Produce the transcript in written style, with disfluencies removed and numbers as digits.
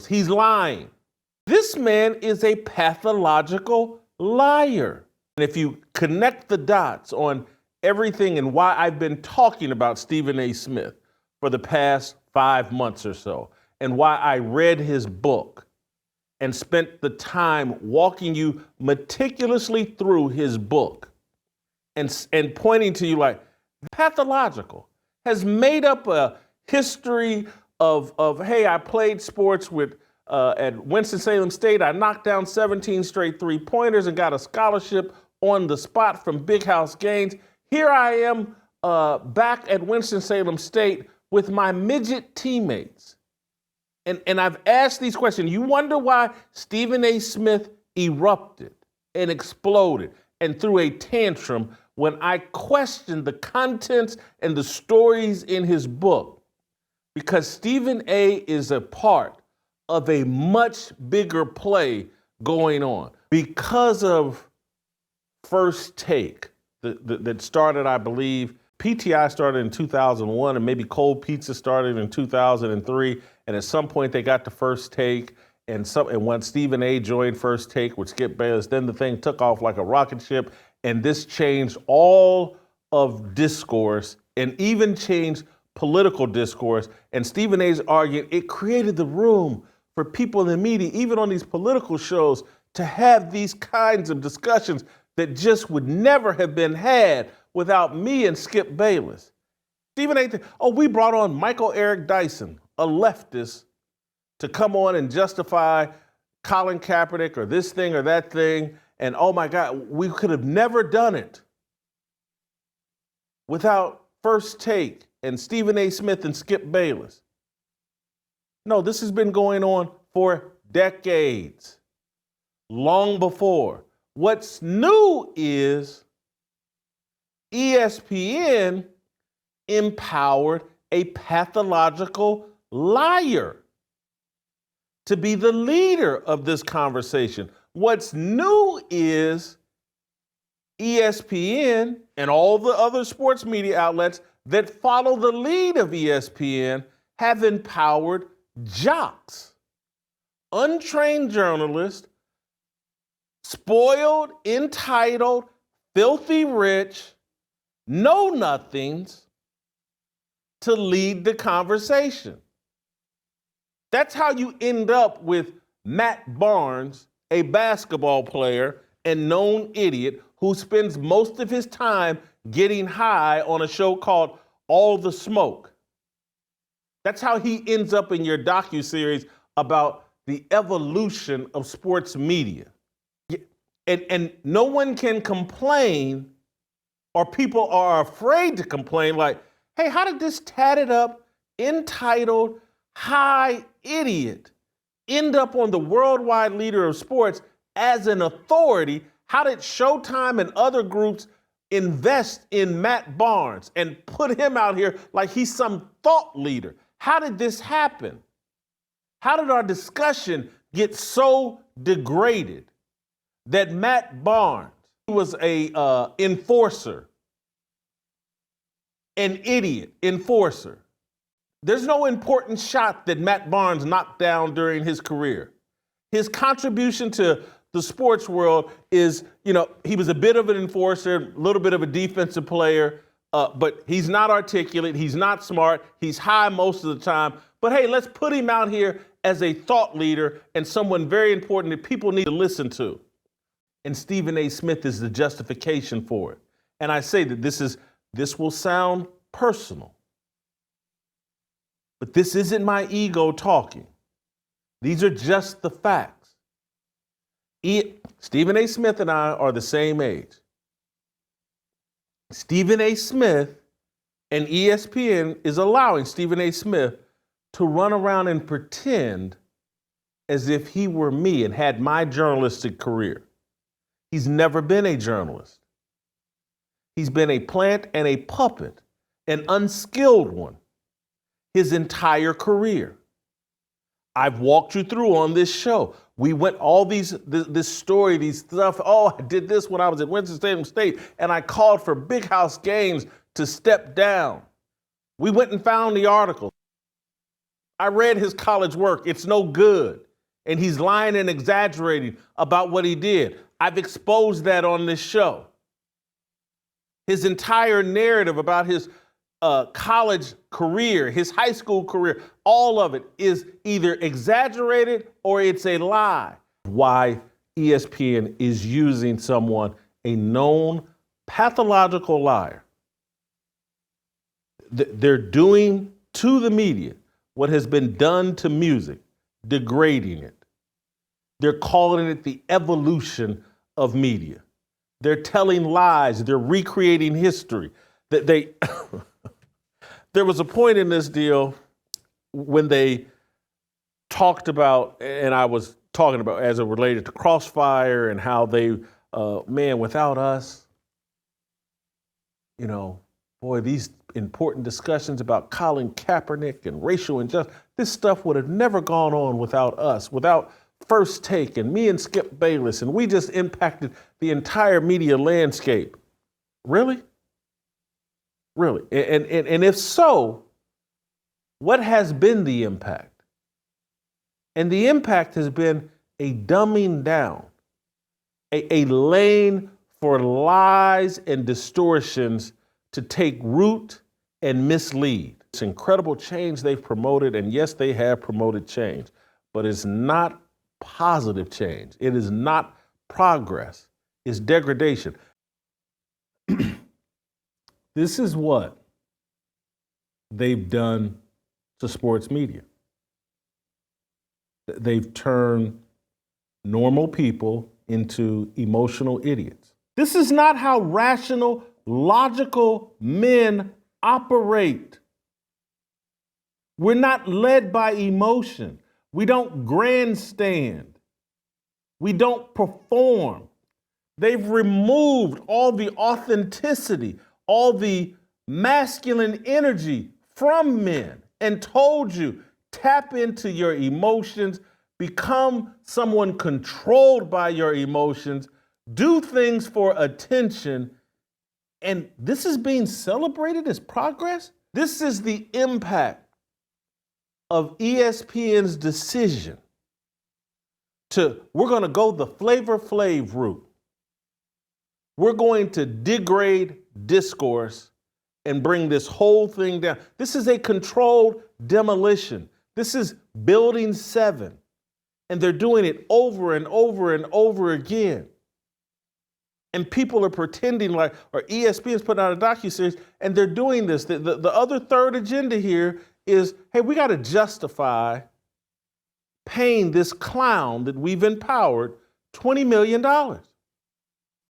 He's lying. This man is a pathological liar. And if you connect the dots on everything and why I've been talking about Stephen A. Smith for the past 5 months or so, and why I read his book and spent the time walking you meticulously through his book and pointing to you like, pathological, has made up a history of hey, I played sports with at Winston-Salem State. I knocked down 17 straight three-pointers and got a scholarship on the spot from Big House Gaines. Here I am back at Winston-Salem State with my midget teammates. And I've asked these questions. You wonder why Stephen A. Smith erupted and exploded and threw a tantrum when I questioned the contents and the stories in his book. Because Stephen A. is a part of a much bigger play going on. Because of First Take that started, I believe, PTI started in 2001, and maybe Cold Pizza started in 2003. And at some point they got to First Take, and when Stephen A. joined First Take with Skip Bayless, then the thing took off like a rocket ship, and this changed all of discourse and even changed political discourse. And Stephen A.'s arguing it created the room for people in the media, even on these political shows, to have these kinds of discussions that just would never have been had without me and Skip Bayless. Stephen A. We brought on Michael Eric Dyson, a leftist, to come on and justify Colin Kaepernick or this thing or that thing. And oh my God, we could have never done it without First Take and Stephen A. Smith and Skip Bayless. No, this has been going on for decades, long before. What's new is ESPN empowered a pathological liar to be the leader of this conversation. What's new is ESPN and all the other sports media outlets that follow the lead of ESPN have empowered jocks, untrained journalists, spoiled, entitled, filthy rich, know-nothings to lead the conversation. That's how you end up with Matt Barnes, a basketball player and known idiot who spends most of his time getting high on a show called All the Smoke. That's how he ends up in your docuseries about the evolution of sports media. And no one can complain, or people are afraid to complain, like, hey, how did this tatted up, entitled, high idiot end up on the worldwide leader of sports as an authority? How did Showtime and other groups invest in Matt Barnes and put him out here like he's some thought leader? How did this happen? How did our discussion get so degraded that Matt Barnes was a enforcer, an idiot enforcer? There's no important shot that Matt Barnes knocked down during his career. His contribution to the sports world is, he was a bit of an enforcer, a little bit of a defensive player, but he's not articulate, he's not smart, he's high most of the time. But hey, let's put him out here as a thought leader and someone very important that people need to listen to. And Stephen A. Smith is the justification for it. And I say that this will sound personal, but this isn't my ego talking. These are just the facts. Stephen A. Smith and I are the same age. Stephen A. Smith and ESPN is allowing Stephen A. Smith to run around and pretend as if he were me and had my journalistic career. He's never been a journalist. He's been a plant and a puppet, an unskilled one, his entire career. I've walked you through on this show. We went all this story, these stuff. Oh, I did this when I was at Winston-Salem State, and I called for Big House Gaines to step down. We went and found the article. I read his college work. It's no good. And he's lying and exaggerating about what he did. I've exposed that on this show. His entire narrative about his college career, his high school career, all of it is either exaggerated or it's a lie. Why ESPN is using someone, a known pathological liar. They're doing to the media what has been done to music, degrading it. They're calling it the evolution of media. They're telling lies. They're recreating history. There was a point in this deal when they talked about, and I was talking about as it related to Crossfire and how they, man, without us, boy, these important discussions about Colin Kaepernick and racial injustice, this stuff would have never gone on without us, without First Take and me and Skip Bayless, and we just impacted the entire media landscape. Really? Really? And if so, what has been the impact? And the impact has been a dumbing down, a lane for lies and distortions to take root and mislead. It's incredible change they've promoted, and yes, they have promoted change, but it's not positive change. It is not progress. It's degradation. This is what they've done to sports media. They've turned normal people into emotional idiots. This is not how rational, logical men operate. We're not led by emotion. We don't grandstand. We don't perform. They've removed all the authenticity, all the masculine energy from men and told you, tap into your emotions, become someone controlled by your emotions, do things for attention, and this is being celebrated as progress? This is the impact of ESPN's decision we're going to go the Flavor Flav route. We're going to degrade discourse and bring this whole thing down. This is a controlled demolition. This is Building 7. And they're doing it over and over and over again. And people are pretending like, or ESPN's putting out a docuseries, and they're doing this. The other third agenda here is, hey, we got to justify paying this clown that we've empowered $20 million.